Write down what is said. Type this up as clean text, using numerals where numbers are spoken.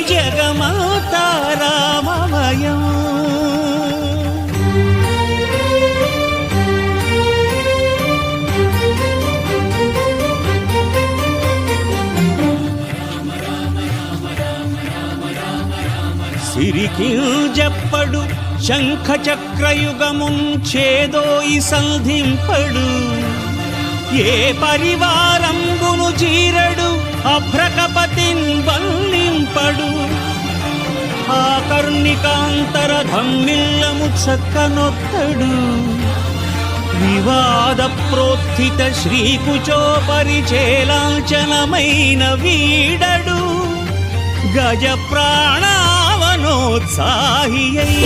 జగమాతా రామమయం. సిరికింజప్పడు శంఖ చక్రయుగముంచేదోయి సంధింపడు. ఏ పరివారంబును చీరడు అభ్రకపతిన్ వల్లింపడు. ఆ కర్ణికాంతర ధమ్మిల్లము చక్కనొత్తడు. వివాద ప్రోత్థిత శ్రీకుచోపరిచేలాంఛనమైన వీడడు. గజ ప్రాణావనోత్సాహియై